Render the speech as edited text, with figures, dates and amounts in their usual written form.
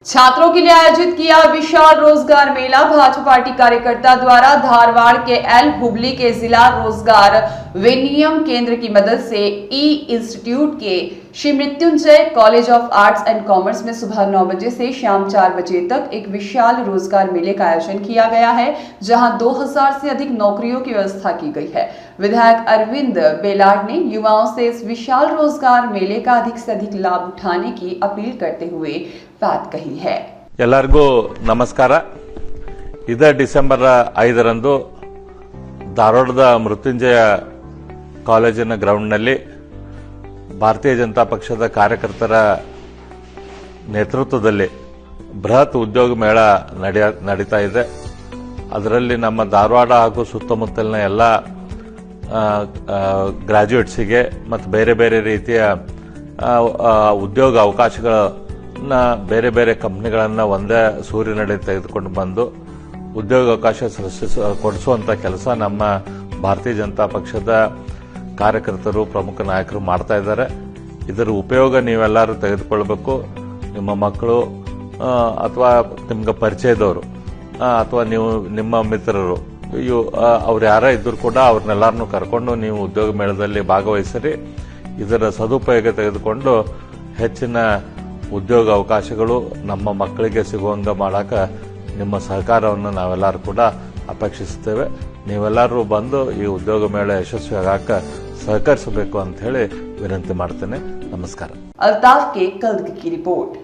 छात्रों के लिए आयोजित किया विशाल रोजगार मेला। भाजपा पार्टी कार्यकर्ता द्वारा धारवाड़ के एल हुबली के जिला रोजगार विनिमय केंद्र की मदद से ई इंस्टीट्यूट के Shri Mrityunjay college of arts and commerce में सुबह 9 बजे से शाम 4 बजे तक एक विशाल रोजगार मेले का आयोजन किया गया है, जहां 2000 से अधिक नौकरियों की व्यवस्था की गई है। विधायक अरविंद बेलाड ने युवाओं से इस विशाल रोजगार मेले का अधिक से अधिक लाभ उठाने की अपील करते हुए बात कही है। ಎಲ್ಲರಿಗೂ ನಮಸ್ಕಾರ। ಇದೇ ಡಿಸೆಂಬರ್ 5ರಂದು ಧಾರವಾಡದ ಮೃತ್ಯುಂಜಯ ಕಾಲೇಜಿನ ಗ್ರೌಂಡ್ನಲ್ಲಿ ಭಾರತೀಯ ಜನತಾ ಪಕ್ಷದ ಕಾರ್ಯಕರ್ತರ ನೇತೃತ್ವದಲ್ಲಿ ಬೃಹತ್ ಉದ್ಯೋಗ ಮೇಳ ನಡೀತಾ ಇದೆ। ಅದರಲ್ಲಿ ನಮ್ಮ ಧಾರವಾಡ ಹಾಗೂ ಸುತ್ತಮುತ್ತಲಿನ ಎಲ್ಲ ಗ್ರಾಜ್ಯುಯೇಟ್ಸ್ಗೆ ಮತ್ತು ಬೇರೆ ಬೇರೆ ರೀತಿಯ ಉದ್ಯೋಗ ಅವಕಾಶಗಳನ್ನ ಬೇರೆ ಬೇರೆ ಕಂಪನಿಗಳನ್ನ ಒಂದೇ ಸೂರಿನಡಿ ತೆಗೆದುಕೊಂಡು ಬಂದು ಉದ್ಯೋಗಾವಕಾಶ ಕೊಡಿಸುವಂತ ಕೆಲಸ ನಮ್ಮ ಭಾರತೀಯ ಜನತಾ ಪಕ್ಷದ ಕಾರ್ಯಕರ್ತರು ಪ್ರಮುಖ ನಾಯಕರು ಮಾಡ್ತಾ ಇದ್ದಾರೆ। ಇದರ ಉಪಯೋಗ ನೀವೆಲ್ಲರೂ ತೆಗೆದುಕೊಳ್ಳಬೇಕು। ನಿಮ್ಮ ಮಕ್ಕಳು ಅಥವಾ ನಿಮ್ಗೆ ಪರಿಚಯದವರು ಅಥವಾ ನೀವು ನಿಮ್ಮ ಮಿತ್ರರು ಅವ್ರು ಯಾರ ಇದ್ರು ಕೂಡ ಅವ್ರನ್ನೆಲ್ಲರನ್ನು ಕರ್ಕೊಂಡು ನೀವು ಉದ್ಯೋಗ ಮೇಳದಲ್ಲಿ ಭಾಗವಹಿಸಿರಿ। ಇದರ ಸದುಪಯೋಗ ತೆಗೆದುಕೊಂಡು ಹೆಚ್ಚಿನ ಉದ್ಯೋಗ ಅವಕಾಶಗಳು ನಮ್ಮ ಮಕ್ಕಳಿಗೆ ಸಿಗುವಂಗ ಮಾಡಾಕ ನಿಮ್ಮ ಸಹಕಾರವನ್ನು ನಾವೆಲ್ಲರೂ ಕೂಡ ಅಪೇಕ್ಷಿಸುತ್ತೇವೆ। ನೀವೆಲ್ಲರೂ ಬಂದು ಈ ಉದ್ಯೋಗ ಮೇಳ ಯಶಸ್ವಿಯಾಗಕ್ಕೆ ಸಹಕರಿಸಬೇಕು ಅಂತ ಹೇಳಿ ವಿನಂತಿ ಮಾಡ್ತೇನೆ। ನಮಸ್ಕಾರ। अल्ताफ के कल्द की रिपोर्ट।